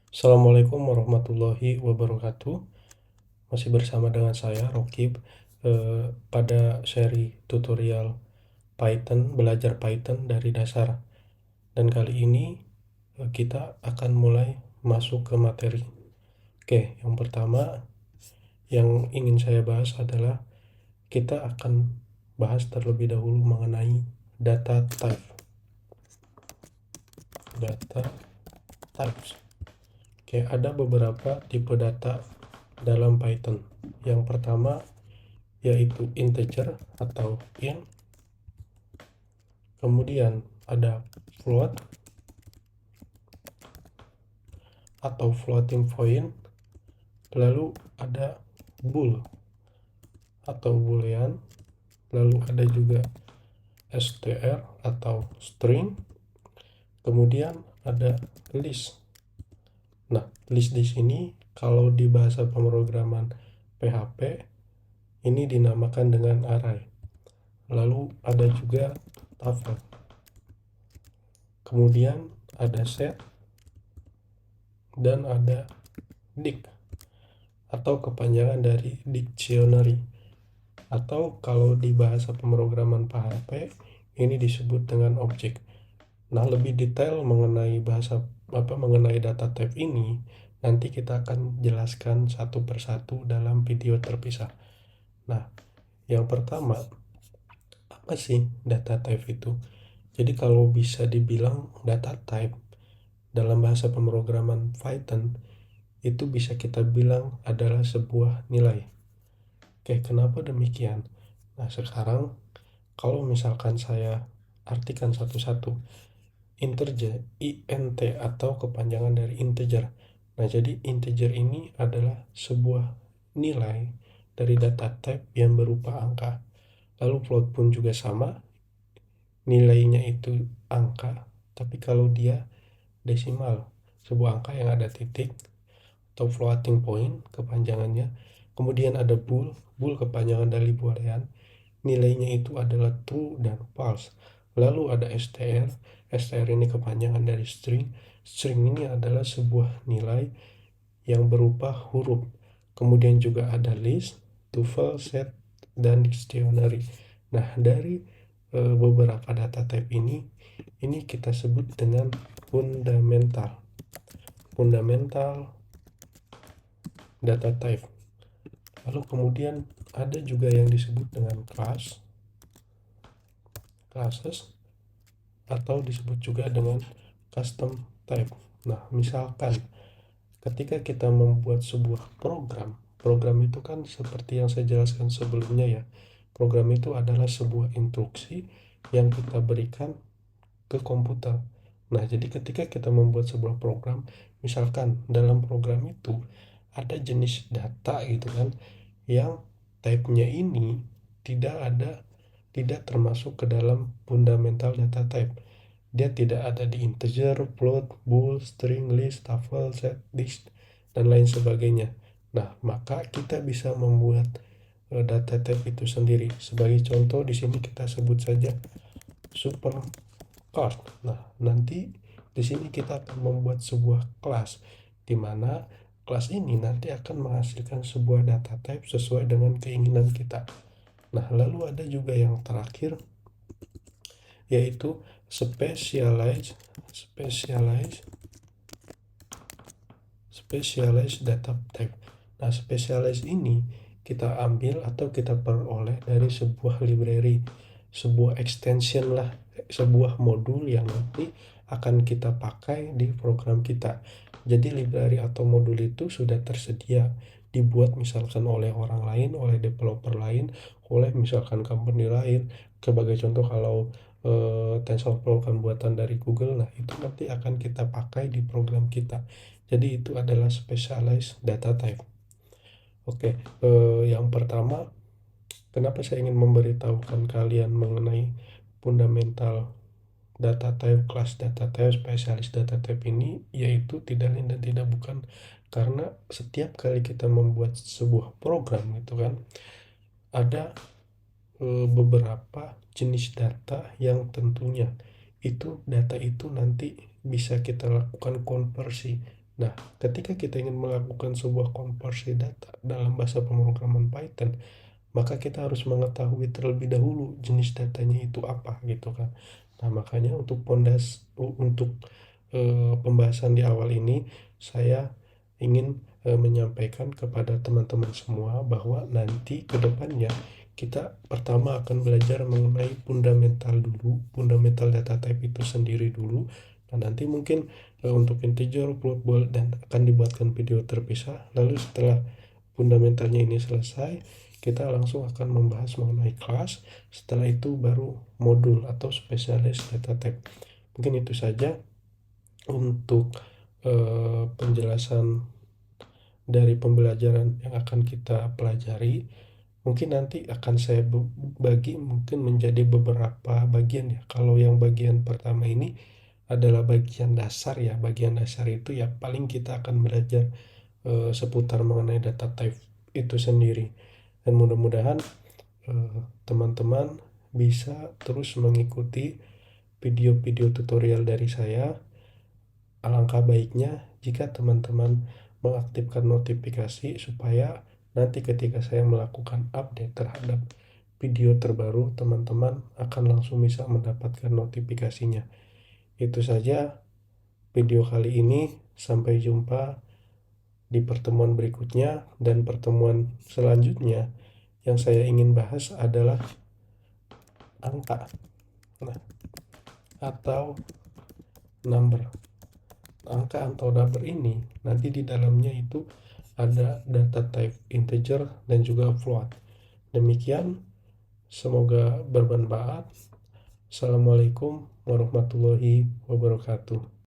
Assalamualaikum warahmatullahi wabarakatuh. Masih bersama dengan saya Rokib pada seri tutorial Python, belajar Python dari dasar. Dan kali ini kita akan mulai masuk ke materi. Oke, yang pertama yang ingin saya bahas adalah kita akan bahas terlebih dahulu mengenai data type. Data types. Oke, ada beberapa tipe data dalam Python. Yang pertama yaitu integer atau int, kemudian ada float atau floating point, lalu ada bool atau boolean, lalu ada juga str atau string, kemudian ada list. Nah, list di sini kalau di bahasa pemrograman PHP ini dinamakan dengan array. Lalu ada juga tuple. Kemudian ada set dan ada dict atau kepanjangan dari dictionary, atau kalau di bahasa pemrograman PHP ini disebut dengan objek. Nah, lebih detail mengenai mengenai data type ini nanti kita akan jelaskan satu persatu dalam video terpisah. Nah, yang pertama, apa sih data type itu? Jadi kalau bisa dibilang data type dalam bahasa pemrograman Python itu bisa kita bilang adalah sebuah nilai. Oke, kenapa demikian? Nah, sekarang kalau misalkan saya artikan satu-satu, integer, int atau kepanjangan dari integer. Nah, jadi integer ini adalah sebuah nilai dari data type yang berupa angka. Lalu float pun juga sama, nilainya itu angka, tapi kalau dia desimal, sebuah angka yang ada titik, atau floating point kepanjangannya. Kemudian ada bool, bool kepanjangan dari boolean, nilainya itu adalah true dan false. Lalu ada str, str ini kepanjangan dari string, string ini adalah sebuah nilai yang berupa huruf. Kemudian juga ada list, tuple, set, dan dictionary. Nah, dari beberapa data type ini kita sebut dengan fundamental data type. Lalu kemudian ada juga yang disebut dengan classes, atau disebut juga dengan custom type. Nah, misalkan ketika kita membuat sebuah program itu kan seperti yang saya jelaskan sebelumnya ya. Program itu adalah sebuah instruksi yang kita berikan ke komputer. Nah, jadi ketika kita membuat sebuah program, misalkan dalam program itu ada jenis data gitu kan, yang type-nya ini tidak termasuk ke dalam fundamental data type. Dia tidak ada di integer, float, bool, string, list, tuple, set, dict, dan lain sebagainya. Nah, maka kita bisa membuat data type itu sendiri. Sebagai contoh di sini kita sebut saja supercard. Nah, nanti di sini kita akan membuat sebuah kelas di mana kelas ini nanti akan menghasilkan sebuah data type sesuai dengan keinginan kita. Nah, lalu ada juga yang terakhir yaitu specialized data type. Nah, specialized ini kita ambil atau kita peroleh dari sebuah library, sebuah extension lah, sebuah modul yang nanti akan kita pakai di program kita. Jadi library atau modul itu sudah tersedia, dibuat misalkan oleh orang lain, oleh developer lain, oleh misalkan company lain. Sebagai contoh kalau TensorFlow kan buatan dari Google, nah itu nanti akan kita pakai di program kita. Jadi itu adalah specialized data type. Oke, yang pertama, kenapa saya ingin memberitahukan kalian mengenai fundamental data type, class data type, specialist data type ini, yaitu tidak lain dan tidak bukan karena setiap kali kita membuat sebuah program gitu kan, ada beberapa jenis data yang tentunya itu data itu nanti bisa kita lakukan konversi Nah, ketika kita ingin melakukan sebuah konversi data dalam bahasa pemrograman Python, maka kita harus mengetahui terlebih dahulu jenis datanya itu apa gitu kan. Nah, makanya untuk pembahasan di awal ini saya ingin menyampaikan kepada teman-teman semua bahwa nanti ke depannya kita pertama akan belajar mengenai fundamental dulu, fundamental data type itu sendiri dulu. Nah, nanti mungkin untuk integer, float, bool, dan akan dibuatkan video terpisah. Lalu setelah fundamentalnya ini selesai, kita langsung akan membahas mengenai kelas. Setelah itu baru modul atau spesialis data type. Mungkin itu saja untuk penjelasan dari pembelajaran yang akan kita pelajari. Mungkin nanti akan saya bagi mungkin menjadi beberapa bagian ya. Kalau yang bagian pertama ini adalah bagian dasar ya. Bagian dasar itu ya paling kita akan belajar seputar mengenai data type itu sendiri. Dan mudah-mudahan teman-teman bisa terus mengikuti video-video tutorial dari saya. Alangkah baiknya jika teman-teman mengaktifkan notifikasi supaya nanti ketika saya melakukan update terhadap video terbaru, teman-teman akan langsung bisa mendapatkan notifikasinya. Itu saja video kali ini. Sampai jumpa di pertemuan berikutnya, dan pertemuan selanjutnya yang saya ingin bahas adalah angka, nah, atau number. Angka atau number ini nanti di dalamnya itu ada data type integer dan juga float. Demikian, semoga bermanfaat. Assalamualaikum warahmatullahi wabarakatuh.